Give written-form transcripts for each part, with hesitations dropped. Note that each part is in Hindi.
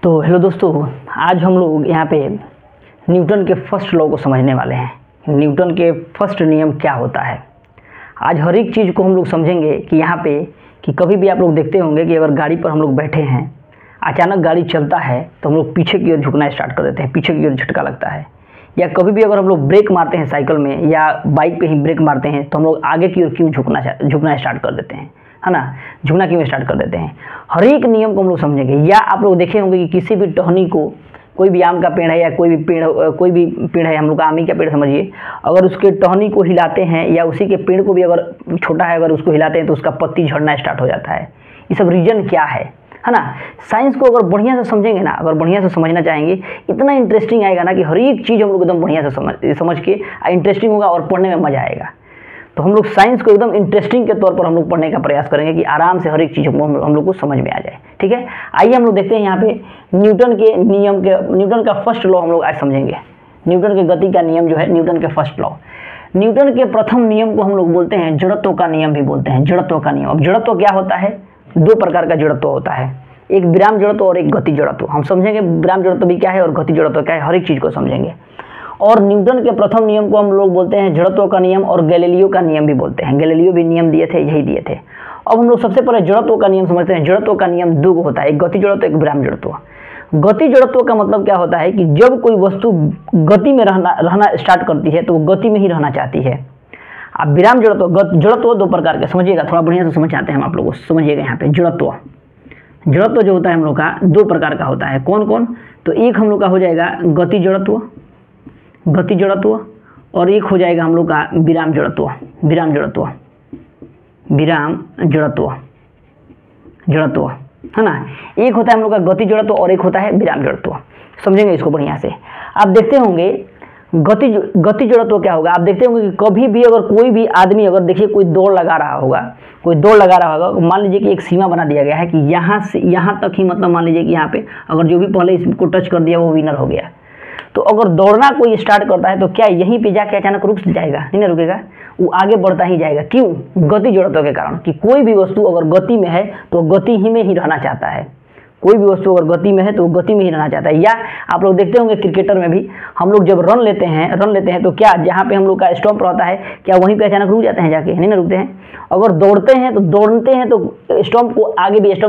तो हेलो दोस्तों, आज हम लोग यहाँ पे न्यूटन के फर्स्ट लॉ को समझने वाले हैं। न्यूटन के फर्स्ट नियम क्या होता है। आज हर एक चीज़ को हम लोग समझेंगे कि यहाँ पे कि कभी भी आप लोग देखते होंगे कि अगर गाड़ी पर हम लोग बैठे हैं, अचानक गाड़ी चलता है तो हम लोग पीछे की ओर झुकना स्टार्ट कर देते हैं, पीछे की ओर झटका लगता है। या कभी भी अगर हम लोग ब्रेक मारते हैं साइकिल में या बाइक पे ही ब्रेक मारते हैं तो हम लोग आगे की ओर क्यों झुकना स्टार्ट कर देते हैं, है ना। झुकना क्यों स्टार्ट कर देते हैं। हर एक नियम को हम लोग समझेंगे। या आप लोग देखे होंगे कि किसी भी टहनी को, कोई भी आम का पेड़ है या कोई भी पेड़ है, हम लोग का आम ही का पेड़ समझिए, अगर उसके टहनी को हिलाते हैं या उसी के पेड़ को भी अगर छोटा है अगर उसको हिलाते हैं तो उसका पत्ती झड़ना स्टार्ट हो जाता है। ये सब रीजन क्या है ना। साइंस को अगर बढ़िया से समझेंगे ना, अगर बढ़िया से समझना चाहेंगे, इतना इंटरेस्टिंग आएगा ना कि हर एक चीज़ हम लोग एकदम बढ़िया से समझ के इंटरेस्टिंग होगा और पढ़ने में मज़ा आएगा। तो हम लोग साइंस को एकदम इंटरेस्टिंग के तौर पर हम लोग पढ़ने का प्रयास करेंगे कि आराम से हर एक चीज़ हम लोग को समझ में आ जाए। ठीक है, आइए हम लोग देखते हैं यहाँ पे न्यूटन का फर्स्ट लॉ हम लोग आज समझेंगे। न्यूटन के गति का नियम जो है, न्यूटन के फर्स्ट लॉ। न्यूटन के प्रथम नियम को हम लोग बोलते हैं जड़त्व का नियम भी बोलते हैं, जड़त्व का नियम। अब जड़त्व क्या होता है, दो प्रकार का जड़त्व होता है, एक विराम जड़त्व और एक गति जड़त्व। हम समझेंगे विराम जड़त्व भी क्या है और गति जड़त्व क्या है, हर एक चीज़ को समझेंगे। और न्यूटन के प्रथम नियम को हम लोग बोलते हैं जड़त्व का नियम और गैलीलियो का नियम भी बोलते हैं। गैलीलियो भी नियम दिए थे, यही दिए थे। अब हम लोग सबसे पहले जड़त्व का नियम समझते हैं। जड़त्व का नियम दो होता है, एक गति जड़त्व, एक विराम जड़त्व। गति जड़त्व का मतलब क्या होता है कि जब कोई वस्तु गति में रहना स्टार्ट करती है तो वो गति में ही रहना चाहती है। अब विराम जड़त्व दो प्रकार के, समझिएगा, थोड़ा बढ़िया से समझ आते हैं हम आप लोगों को, समझिएगा। यहाँ पे जड़त्व जो होता है हम लोग का दो प्रकार का होता है। कौन कौन, तो एक हम लोग का हो जाएगा गति जड़त्व और एक हो जाएगा हम लोग का विराम जड़त्व। है ना। एक होता है हम लोग का गति जड़त्व और एक होता है विराम जड़त्व। समझेंगे इसको बढ़िया से। आप देखते होंगे गति जड़त्व क्या होगा। आप देखते होंगे कि कभी भी अगर कोई भी आदमी, अगर देखिए कोई दौड़ लगा रहा होगा, मान लीजिए कि एक सीमा बना दिया गया है कि यहाँ से यहाँ तक ही, मतलब मान लीजिए कि यहाँ पे अगर जो भी पहले इसको टच कर दिया वो विनर हो गया। तो अगर दौड़ना कोई स्टार्ट करता है तो क्या यहीं पे जाके अचानक रुक जाएगा? नहीं ना रुकेगा, वो आगे बढ़ता ही जाएगा। क्यों? गति जड़त्व के कारण। कि कोई भी वस्तु अगर गति में है तो गति ही में ही रहना चाहता है। कोई भी वस्तु अगर गति में है तो गति में ही रहना चाहता है। या आप लोग देखते होंगे क्रिकेटर में भी, हम लोग जब रन लेते हैं तो क्या जहाँ पे हम लोग का स्टंप रहता है, क्या वहीं पे अचानक रुक जाते हैं जाके? नहीं ना रुकते हैं। अगर दौड़ते हैं तो स्टंप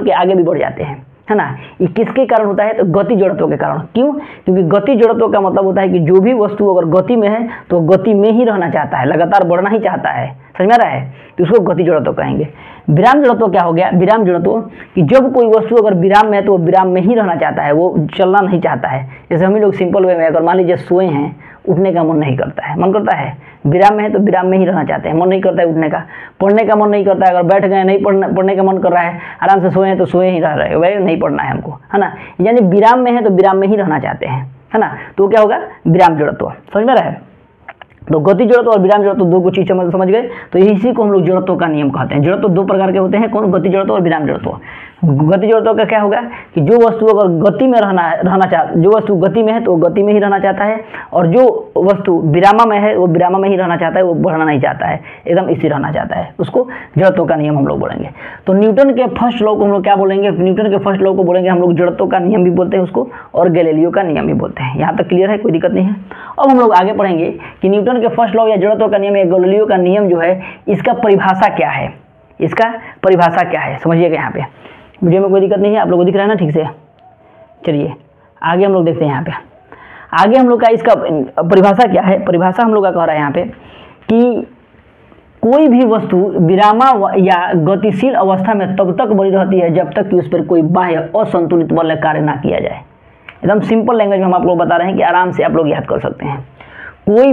के आगे भी बढ़ जाते हैं, है ना। ये किसके कारण होता है? तो गति जड़त्व के कारण। क्यों? क्योंकि गति जड़त्व का मतलब होता है कि जो भी वस्तु अगर गति में है तो गति में ही रहना चाहता है, लगातार बढ़ना ही चाहता है। समझ में आ रहा है? तो उसको गति जड़त्व कहेंगे। विराम जड़त्व क्या हो गया? विराम जड़त्व कि जब कोई वस्तु अगर विराम में है तो वो विराम में ही रहना चाहता है, वो चलना नहीं चाहता है। जैसे हम लोग सिंपल वे में अगर मान लीजिए सोए हैं, उठने का मन नहीं करता है, मन करता है विराम में है तो विराम में ही रहना चाहते हैं, मन नहीं करता है उठने का। पढ़ने का मन नहीं करता है, अगर बैठ गए नहीं पढ़ने का मन कर रहा है, आराम से सोए हैं तो सोए ही रह रहे हैं, वही नहीं पढ़ना है हमको, है ना। यानी विराम में है तो विराम में ही रहना चाहते हैं, है ना। तो क्या होगा? विराम जड़त्व। समझ में रहा है? तो गति जड़त्व और विराम जड़त्व दो को चीज समझ गए। तो इसी को हम लोग जड़त्व का नियम कहते हैं। जड़त्व दो प्रकार के होते हैं, कौन? गति जड़त्व और विराम जड़त्व। गति जड़त्व का क्या होगा कि जो वस्तु अगर गति में जो वस्तु गति में है तो गति में ही रहना चाहता है, और जो वस्तु विरामा में है वो विरामा में ही रहना चाहता है, वो बढ़ना नहीं चाहता है, एकदम इसी रहना चाहता है। उसको जड़त्व का नियम हम लोग बोलेंगे। तो न्यूटन के फर्स्ट लॉ को हम लोग क्या बोलेंगे? न्यूटन के फर्स्ट लॉ को बोलेंगे हम लोग जड़त्व का नियम भी बोलते हैं उसको, और गैलीलियो का नियम भी बोलते हैं। यहाँ तक क्लियर है? कोई दिक्कत नहीं है। अब हम लोग आगे पढ़ेंगे कि न्यूटन के फर्स्ट लॉ या जड़त्व का नियम या गैलीलियो का नियम जो है, इसका परिभाषा क्या है, समझिएगा। यहाँ पे वीडियो में कोई दिक्कत नहीं है, आप लोगों को दिख रहा है ना ठीक से? चलिए आगे हम लोग देखते हैं। यहाँ पे आगे हम लोग का इसका परिभाषा क्या है। परिभाषा हम लोग का कह रहा है यहाँ पे कि कोई भी वस्तु विरामा या गतिशील अवस्था में तब तक बनी रहती है जब तक कि उस पर कोई बाह्य असंतुलित बल कार्य ना किया जाए। एकदम सिंपल लैंग्वेज में हम आप लोग बता रहे हैं कि आराम से आप लोग याद कर सकते हैं। कोई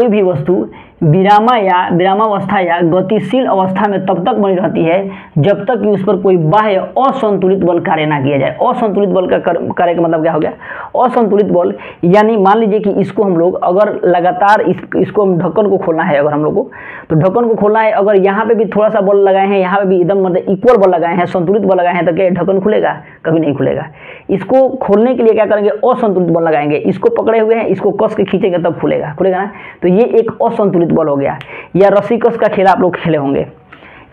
भी वस्तु विरामावस्था या गतिशील अवस्था में तब तक बनी रहती है जब तक कि उस पर कोई बाह्य असंतुलित बल कार्य ना किया जाए। असंतुलित बल का कार्य का मतलब क्या हो गया? असंतुलित बल यानी मान लीजिए कि इसको हम लोग अगर लगातार इसको हम ढक्कन को खोलना है, अगर हम लोग को तो ढक्कन को खोलना है, अगर यहाँ पे भी थोड़ा सा बल लगाए हैं, यहाँ पे भी एकदम मतलब इक्वल बल लगाए हैं, संतुलित बल लगाए हैं, तो क्या ढक्कन खुलेगा? कभी नहीं खुलेगा। इसको खोलने के लिए क्या करेंगे? असंतुलित बल लगाएंगे। इसको पकड़े हुए हैं, इसको कस के खींचेंगे तब खुलेगा ना। तो ये एक असंतुलित बल हो गया। या रस्सी कस का खेल आप लोग खेले होंगे,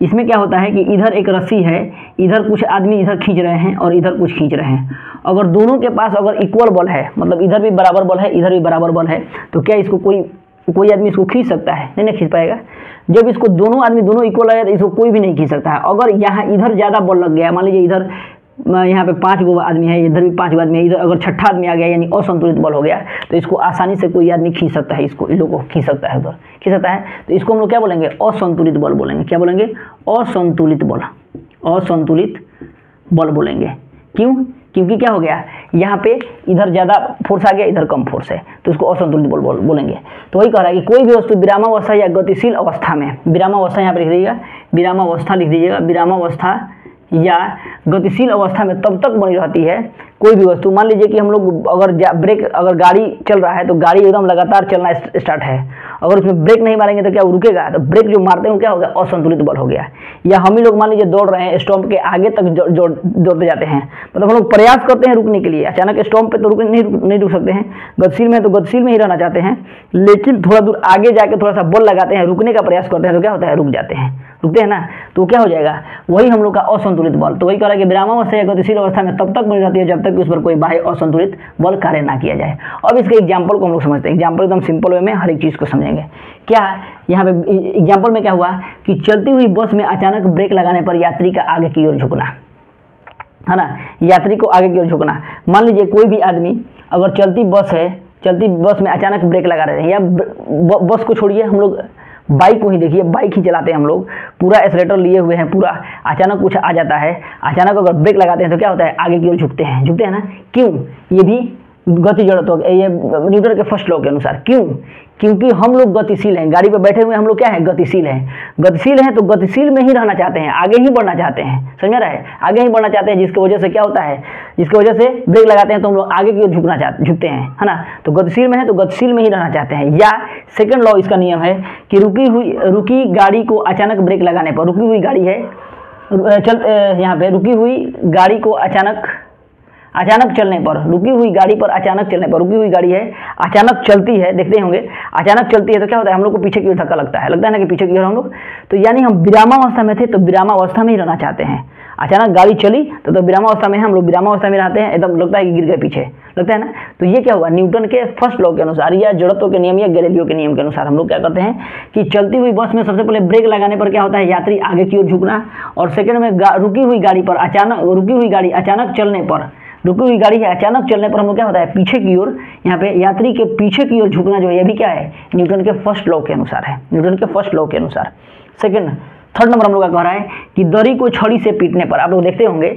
इसमें क्या होता है कि इधर एक रस्सी है, इधर कुछ आदमी इधर खींच रहे हैं और इधर कुछ खींच रहे हैं। अगर दोनों के पास अगर इक्वल बल है, मतलब इधर भी बराबर बल है इधर भी बराबर बल है, तो क्या इसको कोई आदमी इसको खींच सकता है? नहीं खींच पाएगा। जब इसको दोनों आदमी दोनों इक्वल है तो इसको कोई भी नहीं खींच सकता है। अगर यहाँ इधर ज़्यादा बल लग गया, मान लीजिए इधर यहाँ पे 5 गो आदमी है, इधर भी 5 गो आदमी है, इधर अगर छठा आदमी आ गया यानी असंतुलित बल हो गया, तो इसको आसानी से कोई आदमी खींच सकता है, इसको इन लोगों को खींच सकता है, उधर खींच सकता है। तो इसको हम लोग क्या बोलेंगे? असंतुलित बल बोलेंगे। क्या बोलेंगे? असंतुलित बल। असंतुलित बल बोलेंगे। क्यों? क्योंकि क्या हो गया, यहाँ पे इधर ज़्यादा फोर्स आ गया, इधर कम फोर्स है, तो उसको असंतुलित बल बोलेंगे। तो वही कह रहा है कि कोई भी वस्तु विरामावस्था या गतिशील अवस्था में, विरामावस्था यहाँ पर लिख दीजिएगा, विरामावस्था लिख दीजिएगा, विरामावस्था या गतिशील अवस्था में तब तक बनी रहती है कोई भी वस्तु। मान लीजिए कि हम लोग अगर गाड़ी चल रहा है तो गाड़ी एकदम लगातार चलना स्टार्ट है, अगर उसमें ब्रेक नहीं मारेंगे तो क्या वो रुकेगा? तो ब्रेक जो मारते हैं क्या हो गया? असंतुलित बल हो गया। या हम ही लोग मान लीजिए दौड़ रहे हैं, स्टॉप के आगे तक दौड़ते जाते हैं, मतलब हम लोग प्रयास करते हैं रुकने के लिए, अचानक स्टॉप पे तो नहीं रुक सकते हैं। गतिशील में तो गतिशील में ही रहना चाहते हैं, लेकिन थोड़ा दूर आगे जाके थोड़ा सा बल लगाते हैं, रुकने का प्रयास करते हैं, तो क्या होता है? रुक जाते हैं, रुकते हैं ना, तो क्या हो जाएगा? वही हम लोग का असंतुलित बल। तो वही कह रहा है कि विरामावस्था या गतिशील अवस्था में तब तक बनी रहती है जब तक उस पर कोई बाह्य असंतुलित बल कार्य ना किया जाए। अब इसके एग्जाम्पल को हम लोग समझते हैं। एग्जाम्पल एकदम सिंपल वे में हर एक चीज़ को समझेंगे। क्या यहाँ पे एग्जाम्पल में क्या हुआ कि चलती हुई बस में अचानक ब्रेक लगाने पर यात्री का आगे की ओर झुकना, है ना, यात्री को आगे की ओर झुकना। मान लीजिए कोई भी आदमी अगर चलती बस में अचानक ब्रेक लगा रहे हैं, या बस को छोड़िए, हम लोग बाइक को ही देखिए, बाइक ही चलाते हैं हम लोग, पूरा एक्सीलेटर लिए हुए हैं पूरा, अचानक कुछ आ जाता है, अचानक अगर ब्रेक लगाते हैं तो क्या होता है? आगे की ओर झुकते हैं ना। क्यों? ये भी गति जड़त्व, ये न्यूटन के फर्स्ट लॉ के अनुसार। क्यों? क्योंकि हम लोग गतिशील हैं, गाड़ी पे बैठे हुए हम लोग क्या है? गतिशील हैं। गतिशील हैं तो गतिशील में ही रहना चाहते हैं, आगे ही बढ़ना चाहते हैं, समझ में रहा है? आगे ही बढ़ना चाहते हैं, जिसकी वजह से क्या होता है? जिसकी वजह से ब्रेक लगाते हैं तो हम लोग आगे की ओर झुकते हैं, है ना। तो गतिशील में है तो गतिशील में ही रहना चाहते हैं। या सेकंड लॉ इसका नियम है कि रुकी गाड़ी को अचानक ब्रेक लगाने पर, रुकी हुई गाड़ी है, यहाँ पे रुकी हुई गाड़ी को अचानक चलने पर, रुकी हुई गाड़ी पर अचानक चलने पर, रुकी हुई गाड़ी है अचानक चलती है, देखते होंगे अचानक चलती है तो क्या होता है? हम लोग को पीछे की ओर धक्का लगता है ना, कि पीछे की ओर हम लोग, तो यानी हम विरामावस्था में थे तो विरामावस्था में ही रहना चाहते हैं। अचानक गाड़ी चली तो विरामावस्था में हम लोग विरामावस्था में रहते हैं, एकदम लगता है कि गिर गए पीछे, लगता है ना। तो ये क्या हुआ? न्यूटन के फर्स्ट लॉ के अनुसार या जड़त्व के नियम या गैलीलियो के नियम के अनुसार हम लोग क्या करते हैं कि चलती हुई बस में सबसे पहले ब्रेक लगाने पर क्या होता है? यात्री आगे की ओर झुकना, और सेकंड में रुकी हुई गाड़ी अचानक चलने पर, रुकी हुई गाड़ी है अचानक चलने पर हम लोग क्या होता है? पीछे की ओर, यहाँ पे यात्री के पीछे की ओर झुकना जो है, ये भी क्या है? न्यूटन के फर्स्ट लॉ के अनुसार है, न्यूटन के फर्स्ट लॉ के अनुसार। थर्ड नंबर हम लोग का कह रहा है कि दरी को छड़ी से पीटने पर, आप लोग देखते होंगे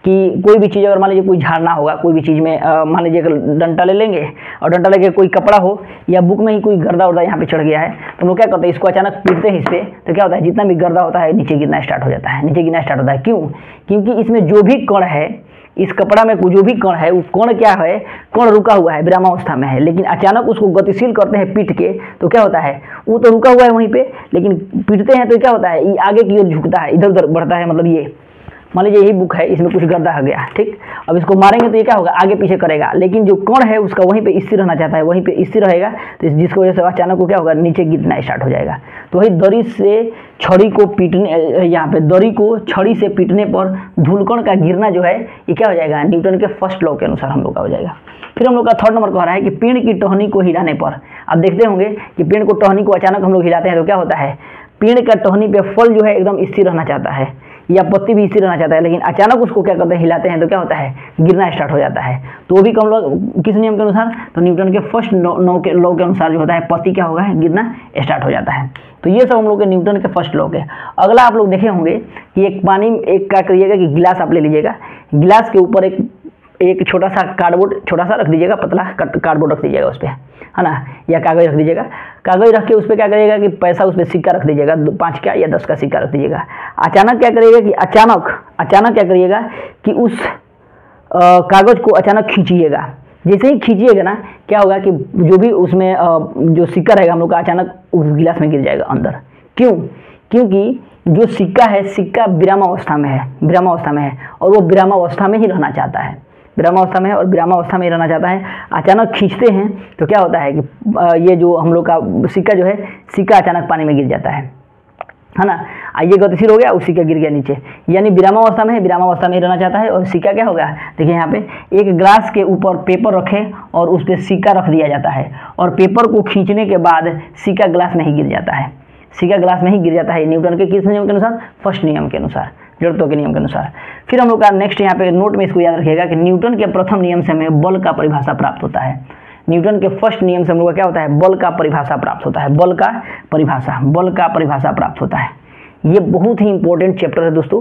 कि कोई भी चीज़ अगर मान लीजिए कोई झाड़ना होगा, कोई भी चीज़ में मान लीजिए अगर डंडा ले लेंगे और डंडा लेके कोई कपड़ा हो या बुक में ही कोई गर्दा उर्दा यहाँ पे चढ़ गया है, तो हम लोग क्या करते हैं? इसको अचानक पीटते हैं इस पर, तो क्या होता है? जितना भी गर्दा होता है नीचे गिरना स्टार्ट हो जाता है, नीचे गिरना स्टार्ट होता है। क्यों? क्योंकि इसमें जो भी कण है, इस कपड़ा में जो भी कण है, वो कण क्या है? कण रुका हुआ है, विरामावस्था में है, लेकिन अचानक उसको गतिशील करते हैं पीट के, तो क्या होता है? वो तो रुका हुआ है वहीं पे, लेकिन पीटते हैं तो क्या होता है? ये आगे की ओर झुकता है, इधर उधर बढ़ता है। मतलब ये मान लीजिए यही बुक है, इसमें कुछ गर्दा हो गया, ठीक, अब इसको मारेंगे तो ये क्या होगा? आगे पीछे करेगा, लेकिन जो कण है उसका वहीं पे स्थिर रहना चाहता है, वहीं पे स्थिर रहेगा, तो जिसकी वजह से अचानक को क्या होगा? नीचे गिरना स्टार्ट हो जाएगा। तो वही दरी से छड़ी को पीटने, यहाँ पे दरी को छड़ी से पीटने पर धूलकण का गिरना जो है ये क्या हो जाएगा? न्यूटन के फर्स्ट लॉ के अनुसार हम लोग का हो जाएगा। फिर हम लोग का थर्ड नंबर कह रहा है कि पेड़ की टहनी को हिलाने पर, आप देखते होंगे कि पेड़ को टहनी को अचानक हम लोग हिलाते हैं तो क्या होता है? पेड़ का टहनी पे फल जो है एकदम स्थिर रहना चाहता है, या पत्ती भी स्थिर रहना चाहता है, लेकिन अचानक उसको क्या करते हैं? हिलाते हैं तो क्या होता है? गिरना स्टार्ट हो जाता है। तो वो भी हम लोग किस नियम के अनुसार? तो न्यूटन के फर्स्ट लॉ के अनुसार जो होता है, पत्ती क्या होगा? गिरना स्टार्ट हो जाता है। तो ये सब हम लोग के न्यूटन के फर्स्ट लॉ के। अगला आप लोग देखे होंगे कि एक क्या करिएगा कि गिलास आप ले लीजिएगा, गिलास के ऊपर एक छोटा सा कार्डबोर्ड, छोटा सा रख दीजिएगा, पतला कार्डबोर्ड रख दीजिएगा उस पर, है ना, या कागज रख दीजिएगा। कागज रख के उस पर क्या करिएगा कि पैसा, उस पर सिक्का रख दीजिएगा, 5 का या 10 का सिक्का रख दीजिएगा। अचानक क्या करिएगा कि अचानक क्या करिएगा कि उस कागज को अचानक खींचिएगा। जैसे ही खींचिएगा ना, क्या होगा कि जो भी उसमें जो सिक्का रहेगा हम लोग का अचानक उस गिलास में गिर जाएगा अंदर। क्यों? क्योंकि जो सिक्का है, सिक्का विरामावस्था में है, और वो विरामावस्था में ही रहना चाहता है, विरामावस्था में है और विरामावस्था में ही रहना चाहता है। अचानक खींचते हैं तो क्या होता है कि ये जो हम लोग का सिक्का जो है, सिक्का अचानक पानी में गिर जाता है। है ना। ये गतिशील हो गया, उसी का गिर गया नीचे, यानी विरामावस्था में है, विरामावस्था में ही रहना चाहता है। और सिक्का क्या होगा, देखिए यहाँ पे एक ग्लास के ऊपर पेपर रखे और उस पर सिक्का रख दिया जाता है और पेपर को खींचने के बाद सिक्का ग्लास में ही गिर जाता है, सिक्का ग्लास में ही गिर जाता है। न्यूटन के किस नियम के अनुसार, फर्स्ट नियम के अनुसार, जड़त्व के नियम के अनुसार। फिर हम लोग का नेक्स्ट यहाँ पे नोट में इसको याद रखिएगा कि न्यूटन के प्रथम नियम से हमें बल का परिभाषा प्राप्त होता है। न्यूटन के फर्स्ट नियम से हम लोग का क्या होता है, बल का परिभाषा प्राप्त होता है, बल का परिभाषा प्राप्त होता है। ये बहुत ही इंपॉर्टेंट चैप्टर है दोस्तों,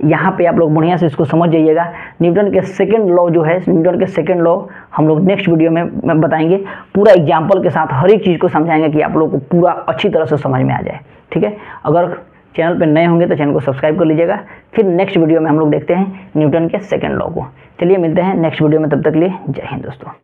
यहाँ पे आप लोग बढ़िया से इसको समझ जाइएगा। न्यूटन के सेकंड लॉ जो है, न्यूटन के सेकंड लॉ हम लोग नेक्स्ट वीडियो में बताएंगे, पूरा एग्जाम्पल के साथ हर एक चीज़ को समझाएंगे कि आप लोग को पूरा अच्छी तरह से समझ में आ जाए। ठीक है, अगर चैनल पर नए होंगे तो चैनल को सब्सक्राइब कर लीजिएगा। फिर नेक्स्ट वीडियो में हम लोग देखते हैं न्यूटन के सेकंड लॉ को। चलिए मिलते हैं नेक्स्ट वीडियो में, तब तक के लिए जय हिंद दोस्तों।